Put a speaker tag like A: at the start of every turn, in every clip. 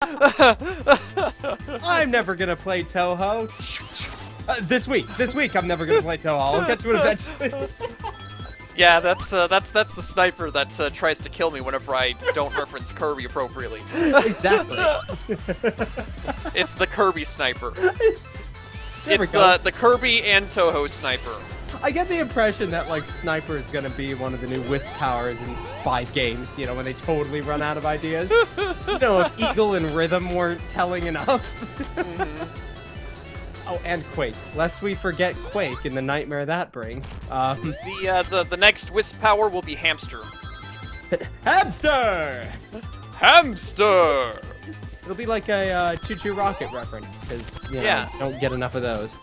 A: I'm never gonna play Toho. This week I'm never gonna play Toho. I'll get to it eventually.
B: Yeah, that's the sniper that tries to kill me whenever I don't reference Kirby appropriately.
A: Exactly.
B: It's the Kirby sniper.
A: There
B: It's the Kirby and Toho sniper.
A: I get the impression that like Sniper is gonna be one of the new Wisp powers in 5 games. You know, when they totally run out of ideas. You know, if Eagle and Rhythm weren't telling enough. Oh, and Quake. Lest we forget Quake and the nightmare that brings.
B: The next Wisp power will be Hamster.
A: Hamster!
B: Hamster!
A: It'll be like a Choo Choo Rocket reference, because, you know, don't get enough of those.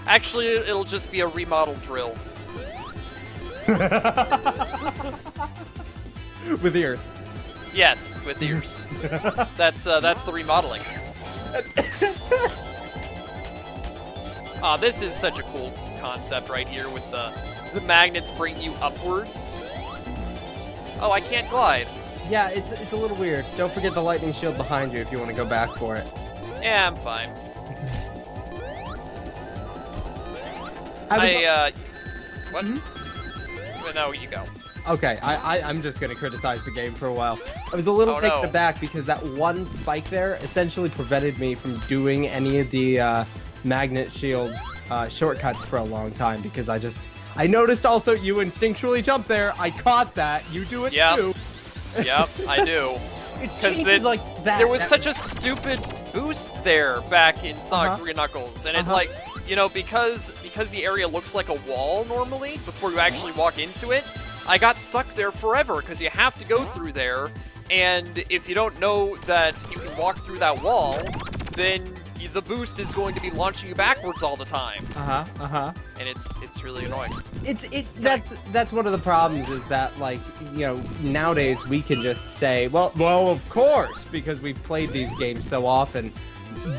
B: Actually, it'll just be a remodeled drill.
A: With ears.
B: Yes, with ears. That's the remodeling. This is such a cool concept right here with the magnets bring you upwards. Oh, I can't glide.
A: Yeah, it's a little weird. Don't forget the lightning shield behind you if you want to go back for it.
B: Yeah, I'm fine. What? Well, no, you go.
A: Okay, I'm just gonna criticize the game for a while. I was a little taken aback because that one spike there essentially prevented me from doing any of the magnet shield shortcuts for a long time because I noticed also you instinctually jump there. I caught that. You do it too.
B: Yep, I do.
A: Because like that.
B: There was such a stupid boost there back in Sonic 3 Knuckles, and it like, you know, because the area looks like a wall normally before you actually walk into it, I got stuck there forever because you have to go through there, and if you don't know that you can walk through that wall, then the boost is going to be launching you backwards all the time. And it's really annoying.
A: That's one of the problems is that, like, you know, nowadays we can just say, well, of course, because we've played these games so often.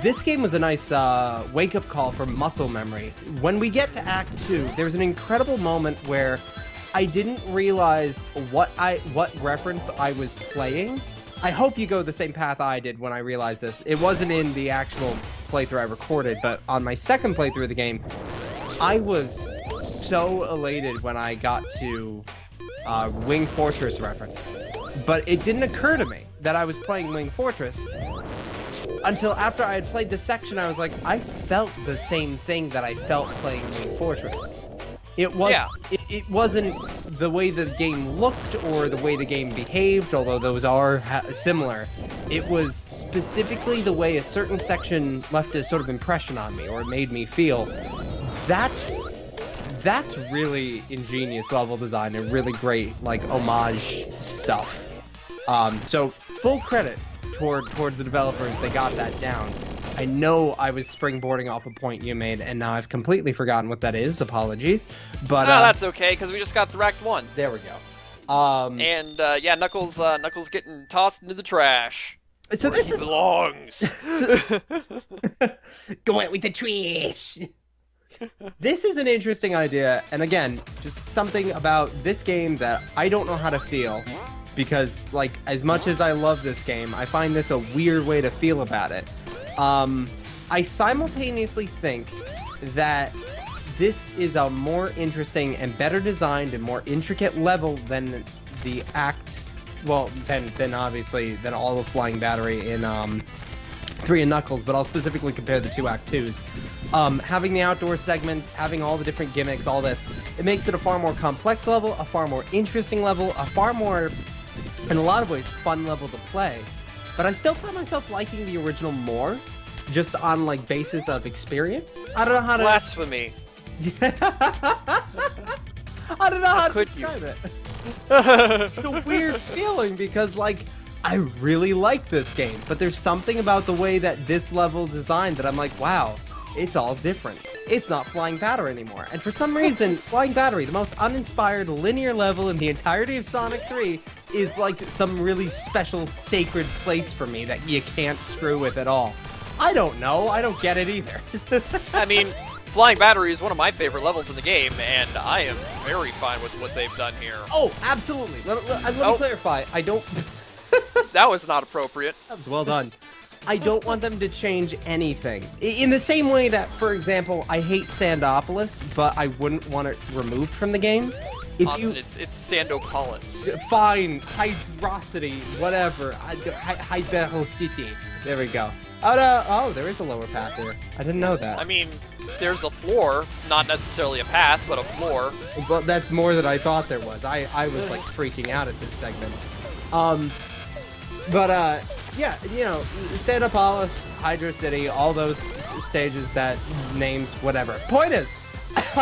A: This game was a nice wake-up call for muscle memory. When we get to Act 2, there's an incredible moment where I didn't realize what reference I was playing. I hope you go the same path I did when I realized this. It wasn't in the actual playthrough I recorded, but on my second playthrough of the game, I was so elated when I got to Wing Fortress reference. But it didn't occur to me that I was playing Wing Fortress until after I had played this section. I was like, I felt the same thing that I felt playing Wing Fortress. It wasn't the way the game looked or the way the game behaved, although those are similar. It was specifically the way a certain section left a sort of impression on me, or it made me feel. That's really ingenious level design and really great, like, homage stuff. So full credit towards the developers. They got that down. I know I was springboarding off a point you made, and now I've completely forgotten what that is. Apologies, but
B: that's okay because we just got through Act 1.
A: There we go.
B: Yeah, Knuckles getting tossed into the trash.
A: So
B: where he belongs.
A: Go out with the trash. This is an interesting idea, and again, just something about this game that I don't know how to feel, because, like, as much as I love this game, I find this a weird way to feel about it. I simultaneously think that this is a more interesting and better designed and more intricate level than the act, well, than all of Flying Battery in 3 and Knuckles, but I'll specifically compare the 2 Act 2s. Having the outdoor segments, having all the different gimmicks, all this, it makes it a far more complex level, a far more interesting level, a far more, in a lot of ways, fun level to play. But I still find myself liking the original more, just on, like, basis of experience. I don't know how to...
B: Blasphemy.
A: I don't know how to describe it. It's a weird feeling because, like, I really like this game, but there's something about the way that this level is designed that I'm like, wow, it's all different. It's not Flying Battery anymore. And for some reason, Flying Battery, the most uninspired linear level in the entirety of Sonic 3, is like some really special sacred place for me that you can't screw with at all. I don't know. I don't get it either.
B: I mean, Flying Battery is one of my favorite levels in the game, and I am very fine with what they've done here.
A: Oh, absolutely. Let me clarify. I don't...
B: That was not appropriate.
A: That was well done. I don't want them to change anything. In the same way that, for example, I hate Sandopolis, but I wouldn't want it removed from the game.
B: Austin, it's Sandopolis.
A: Fine, hydrosity, whatever. Hyperocity. There we go. Oh, no. Oh, there is a lower path here. I didn't know that.
B: I mean, there's a floor, not necessarily a path, but a floor.
A: Well, that's more than I thought there was. I was like freaking out at this segment. Yeah, you know, Sandopolis, Hydro City, all those stages that names, whatever. Point is, it's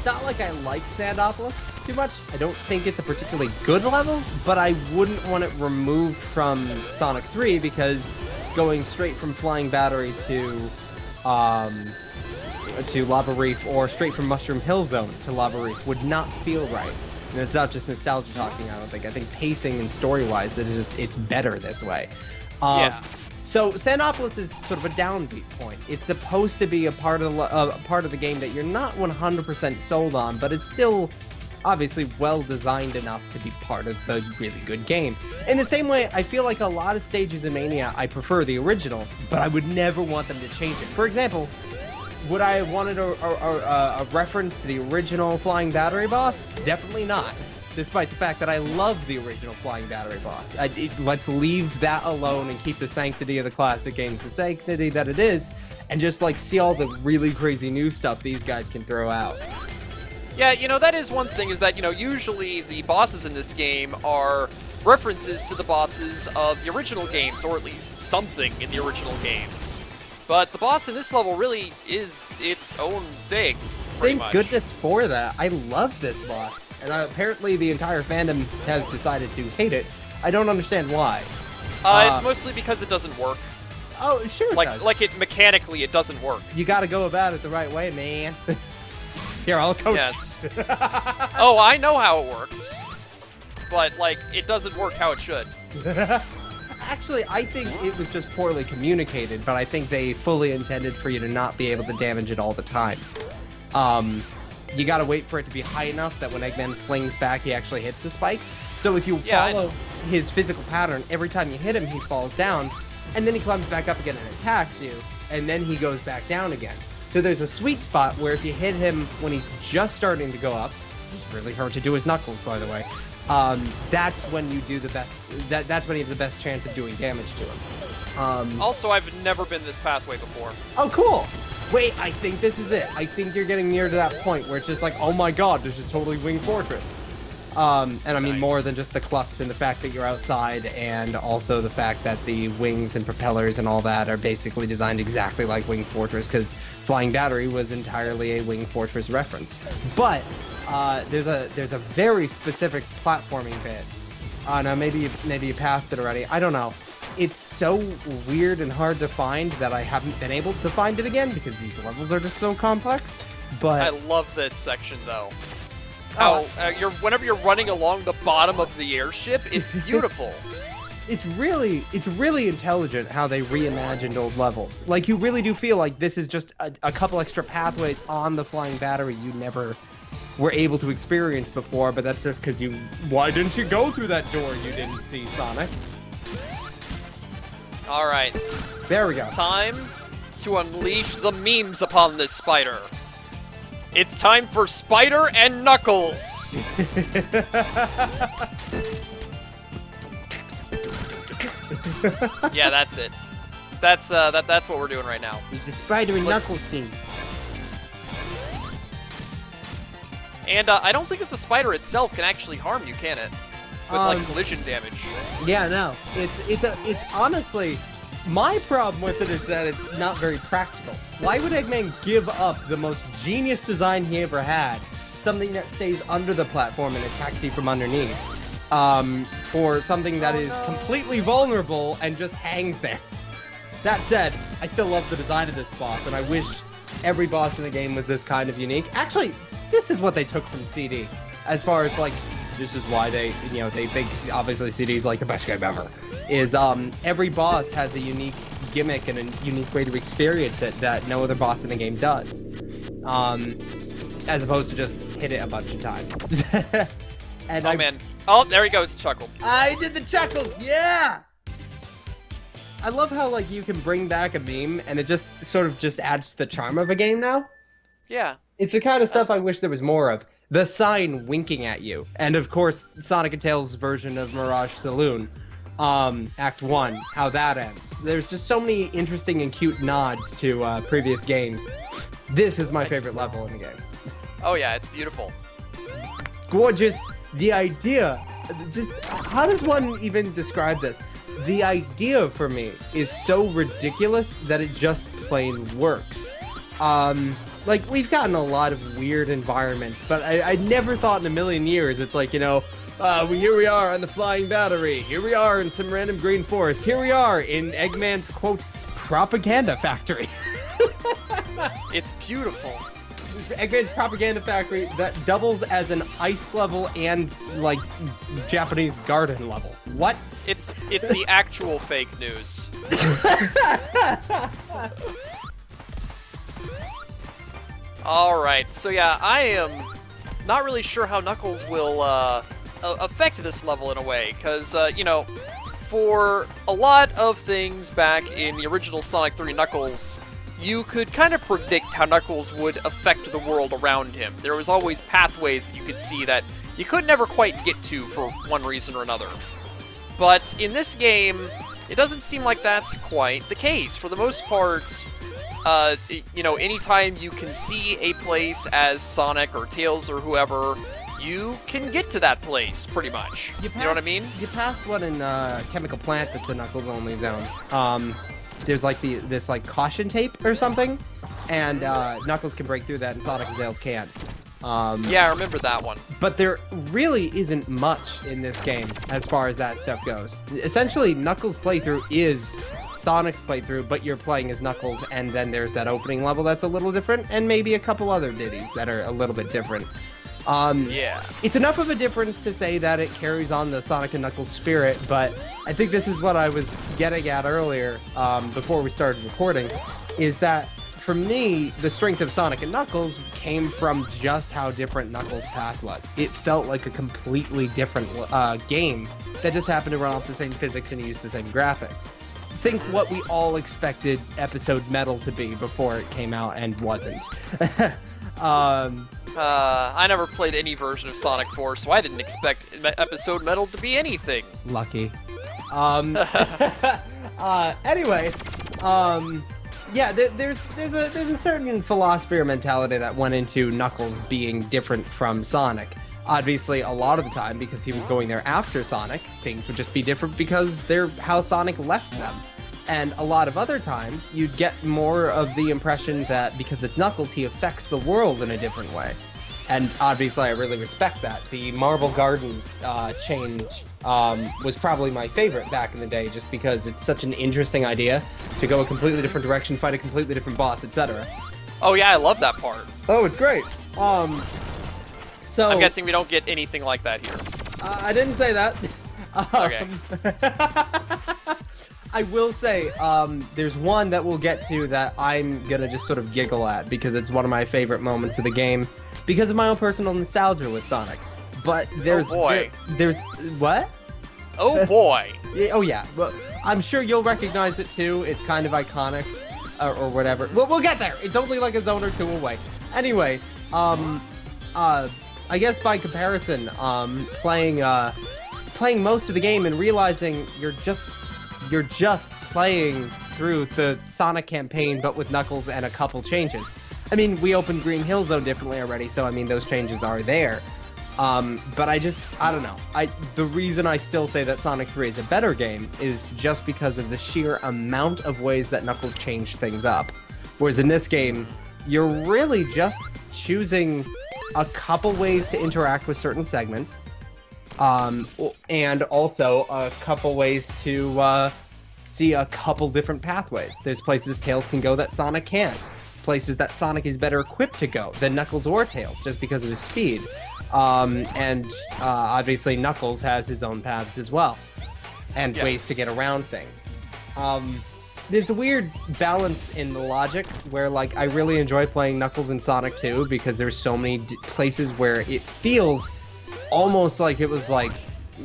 A: not like I like Sandopolis too much. I don't think it's a particularly good level, but I wouldn't want it removed from Sonic 3 because going straight from Flying Battery to Lava Reef or straight from Mushroom Hill Zone to Lava Reef would not feel right. And it's not just nostalgia talking, I don't think. I think pacing and story-wise, it's better this way.
B: Yeah.
A: So Sandopolis is sort of a downbeat point. It's supposed to be a part of the game that you're not 100% sold on, but it's still obviously well designed enough to be part of the really good game. In the same way, I feel like a lot of stages in Mania, I prefer the originals, but I would never want them to change it. For example, would I have wanted a reference to the original Flying Battery boss? Definitely not. Despite the fact that I love the original Flying Battery boss. Let's leave that alone and keep the sanctity of the classic games the sanctity that it is, and just like see all the really crazy new stuff these guys can throw out.
B: Yeah, you know, that is one thing, is that, you know, usually the bosses in this game are references to the bosses of the original games, or at least something in the original games. But the boss in this level really is its own thing, pretty much.
A: Thank goodness for that. I love this boss. And apparently the entire fandom has decided to hate it. I don't understand why.
B: It's mostly because it doesn't work.
A: Oh, sure it does.
B: Like it mechanically, it doesn't work.
A: You gotta go about it the right way, man. Here, I'll coach.
B: Yes. Oh, I know how it works. But, like, it doesn't work how it should.
A: Actually, I think it was just poorly communicated, but I think they fully intended for you to not be able to damage it all the time. You gotta wait for it to be high enough that when Eggman flings back, he actually hits the spike. So if you follow his physical pattern, every time you hit him, he falls down, and then he climbs back up again and attacks you, and then he goes back down again. So there's a sweet spot where if you hit him when he's just starting to go up, it's really hard to do his knuckles, by the way, that's when you do the best, that's when you have the best chance of doing damage to him. Also,
B: I've never been this pathway before.
A: Oh, cool! Wait, I think this is it. I think you're getting near to that point where it's just like, oh my god, this is totally Wing Fortress. And I mean more than just the clucks and the fact that you're outside, and also the fact that the wings and propellers and all that are basically designed exactly like Wing Fortress, because Flying Battery was entirely a Wing Fortress reference. But there's a very specific platforming bit. No, maybe you passed it already. I don't know. It's so weird and hard to find that I haven't been able to find it again because these levels are just so complex. But
B: I love this section though. How whenever you're running along the bottom of the airship, it's beautiful.
A: It's really intelligent how they reimagined old levels. Like, you really do feel like this is just a couple extra pathways on the Flying Battery you never were able to experience before, but that's just because why didn't you go through that door you didn't see, Sonic?
B: Alright.
A: There we go.
B: Time to unleash the memes upon this spider. It's time for Spider and Knuckles! Yeah, that's it. That's what we're doing right now.
A: It's the Spider and Knuckles scene.
B: And I don't think that the spider itself can actually harm you, can it? With like collision damage.
A: Yeah, no. It's honestly, my problem with it is that it's not very practical. Why would Eggman give up the most genius design he ever had, something that stays under the platform and attacks you from underneath, for something that is completely vulnerable and just hangs there? That said, I still love the design of this boss, and I wish every boss in the game was this kind of unique. Actually, this is what they took from CD, as far as like, this is why they think obviously CD is like the best game ever. Is every boss has a unique gimmick and a unique way to experience it that no other boss in the game does, as opposed to just hit it a bunch of times. And
B: Oh, man. Oh, there he goes. He chuckled.
A: I did the chuckle, yeah! I love how, like, you can bring back a meme, and it just sort of just adds to the charm of a game now.
B: Yeah.
A: It's the kind of stuff I wish there was more of. The sign winking at you. And, of course, Sonic & Tails' version of Mirage Saloon. Act 1, how that ends. There's just so many interesting and cute nods to previous games. This is my favorite level in the game.
B: Oh, yeah, it's beautiful.
A: Gorgeous. The idea, just how does one even describe this? The idea for me is so ridiculous that it just plain works. Like, we've gotten a lot of weird environments, but I never thought in a million years it's like, you know, here we are on the Flying Battery, here we are in some random green forest, here we are in Eggman's, quote, propaganda factory.
B: It's beautiful.
A: Eggman's propaganda factory that doubles as an ice level and, like, Japanese garden level. What?
B: It's the actual fake news. Alright, so yeah, I am not really sure how Knuckles will affect this level in a way, because, you know, for a lot of things back in the original Sonic 3 Knuckles, you could kind of predict how Knuckles would affect the world around him. There was always pathways that you could see that you could never quite get to for one reason or another. But in this game, it doesn't seem like that's quite the case. For the most part, you know, anytime you can see a place as Sonic or Tails or whoever, you can get to that place, pretty much. You know what I mean?
A: You passed one in Chemical Plant that's a Knuckles-only zone. There's like this like caution tape or something, and Knuckles can break through that, and Sonic and Tails can't.
B: Yeah, I remember that one.
A: But there really isn't much in this game as far as that stuff goes. Essentially, Knuckles' playthrough is Sonic's playthrough, but you're playing as Knuckles, and then there's that opening level that's a little different, and maybe a couple other ditties that are a little bit different.
B: Yeah.
A: It's enough of a difference to say that it carries on the Sonic and Knuckles spirit, but I think this is what I was getting at earlier, before we started recording, is that for me, the strength of Sonic and Knuckles came from just how different Knuckles' path was. It felt like a completely different game that just happened to run off the same physics and use the same graphics. Think what we all expected Episode Metal to be before it came out and wasn't.
B: I never played any version of Sonic 4, so I didn't expect Episode Metal to be anything.
A: Lucky. Anyway, yeah, there's a certain philosophy or mentality that went into Knuckles being different from Sonic. Obviously, a lot of the time, because he was going there after Sonic, things would just be different because they're how Sonic left them. And a lot of other times, you'd get more of the impression that because it's Knuckles, he affects the world in a different way. And obviously, I really respect that. The Marble Garden change was probably my favorite back in the day, just because it's such an interesting idea to go a completely different direction, fight a completely different boss, etc.
B: Oh yeah, I love that part.
A: Oh, it's great. So
B: I'm guessing we don't get anything like that here.
A: I didn't say that.
B: Okay.
A: I will say, there's one that we'll get to that I'm gonna just sort of giggle at because it's one of my favorite moments of the game because of my own personal nostalgia with Sonic. But there's there's what?
B: Oh boy.
A: Oh yeah. Well, I'm sure you'll recognize it too. It's kind of iconic, or whatever. We'll get there. It's only like a zone or two away. Anyway, I guess by comparison, playing most of the game and realizing you're just playing through the Sonic campaign, but with Knuckles and a couple changes. I mean, we opened Green Hill Zone differently already, so I mean, those changes are there. But I don't know. The reason I still say that Sonic 3 is a better game is just because of the sheer amount of ways that Knuckles changed things up. Whereas in this game, you're really just choosing a couple ways to interact with certain segments, and also a couple ways to see a couple different pathways. There's places Tails can go that Sonic can't. Places that Sonic is better equipped to go than Knuckles or Tails, just because of his speed. And obviously Knuckles has his own paths as well, and ways to get around things. There's a weird balance in the logic where, like, I really enjoy playing Knuckles and Sonic 2 because there's so many places where it feels almost like it was like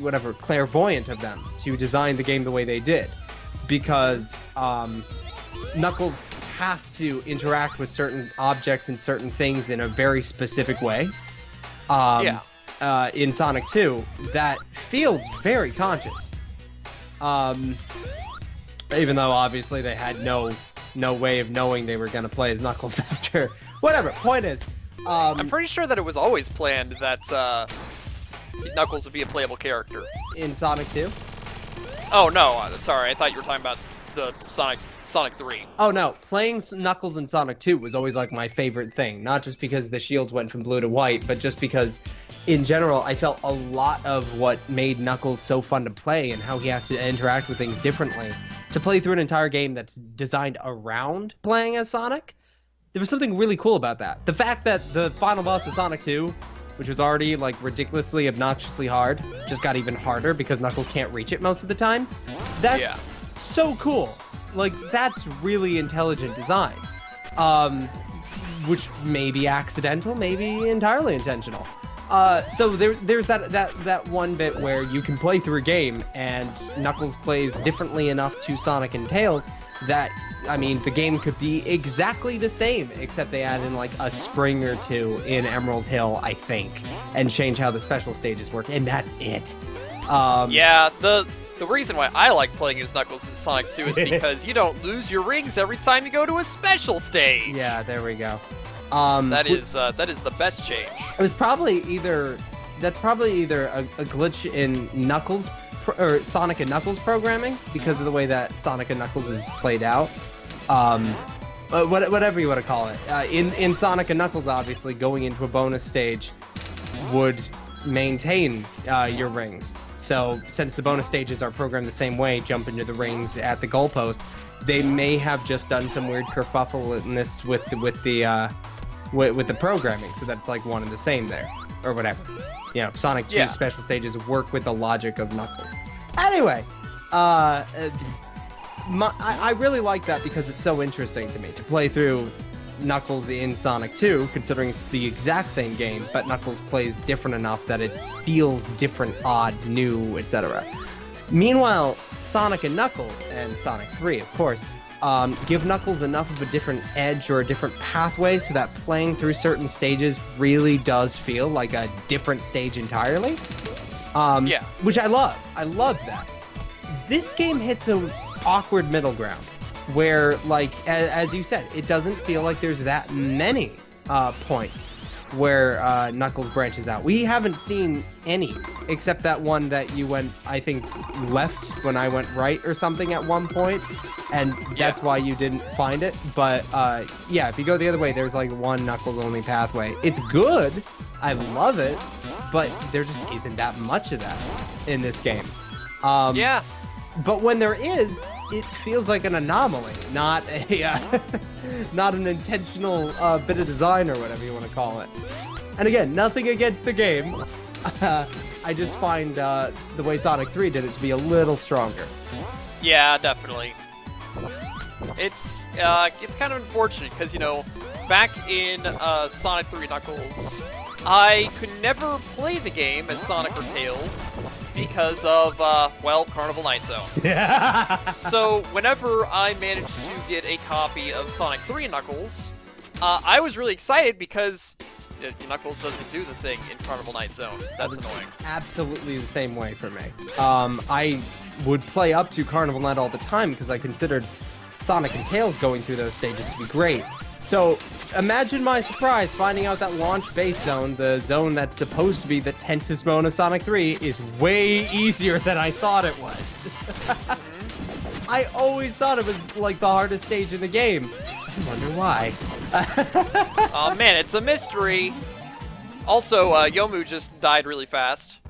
A: whatever clairvoyant of them to design the game the way they did, because Knuckles has to interact with certain objects and certain things in a very specific way. In Sonic 2, that feels very conscious. Even though obviously they had no way of knowing they were going to play as Knuckles after. Whatever. Point is,
B: I'm pretty sure that it was always planned that Knuckles would be a playable character.
A: In Sonic 2?
B: Oh no, sorry, I thought you were talking about the Sonic 3.
A: Oh no, playing Knuckles in Sonic 2 was always like my favorite thing. Not just because the shields went from blue to white, but just because in general I felt a lot of what made Knuckles so fun to play and how he has to interact with things differently. To play through an entire game that's designed around playing as Sonic, there was something really cool about that. The fact that the final boss of Sonic 2, which was already like ridiculously, obnoxiously hard, just got even harder because Knuckles can't reach it most of the time. That's so cool. Like, that's really intelligent design. Which may be accidental, maybe entirely intentional. So there's that one bit where you can play through a game and Knuckles plays differently enough to Sonic and Tails that, I mean, the game could be exactly the same, except they add in like a spring or two in Emerald Hill, I think, and change how the special stages work, and that's it.
B: Yeah, the reason why I like playing as Knuckles in Sonic 2 is because you don't lose your rings every time you go to a special stage.
A: Yeah, there we go.
B: That is the best change.
A: It was probably either a glitch in Knuckles or Sonic and Knuckles programming because of the way that Sonic and Knuckles is played out. Whatever you want to call it. In Sonic and Knuckles, obviously, going into a bonus stage would maintain your rings. So since the bonus stages are programmed the same way, jump into the rings at the goalpost, they may have just done some weird kerfuffle in this with the programming, so that's like one and the same there, or whatever. You know, Sonic 2 special stages work with the logic of Knuckles. Anyway, I really like that because it's so interesting to me to play through Knuckles in Sonic 2, considering it's the exact same game, but Knuckles plays different enough that it feels different, odd, new, etc. Meanwhile, Sonic and Knuckles, and Sonic 3, of course, give Knuckles enough of a different edge or a different pathway so that playing through certain stages really does feel like a different stage entirely. Which I love. I love that. This game hits an awkward middle ground where, like, as you said, it doesn't feel like there's that many points where Knuckles branches out. We haven't seen any, except that one that you went, I think, left when I went right or something at one point, and that's why you didn't find it. But yeah, if you go the other way, there's like one Knuckles-only pathway. It's good. I love it, but there just isn't that much of that in this game. But when there is, it feels like an anomaly, not a not an intentional bit of design or whatever you want to call it. And again, nothing against the game. I just find the way Sonic 3 did it to be a little stronger.
B: Yeah, definitely. It's kind of unfortunate because, you know, back in Sonic 3 Knuckles, I could never play the game as Sonic or Tails because of, well, Carnival Night Zone.
A: Yeah.
B: So whenever I managed to get a copy of Sonic 3 Knuckles, I was really excited because Knuckles doesn't do the thing in Carnival Night Zone. That's annoying.
A: Absolutely the same way for me. I would play up to Carnival Night all the time because I considered Sonic and Tails going through those stages to be great. So imagine my surprise finding out that Launch Base Zone, the zone that's supposed to be the tensest zone of Sonic 3, is way easier than I thought it was. I always thought it was like the hardest stage in the game. I wonder why.
B: Oh man, it's a mystery. Also, Yomu just died really fast.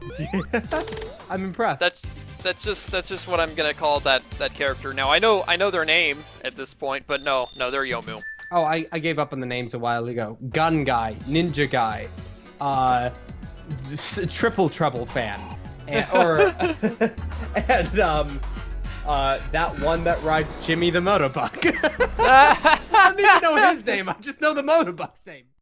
A: I'm impressed.
B: That's just what I'm gonna call that character. Now I know their name at this point, but no, they're Yomu.
A: Oh, I gave up on the names a while ago. Gun Guy, Ninja Guy, Triple Trouble Fan, and that one that rides Jimmy the Motorbike. I don't even know his name, I just know the Motorbike's name.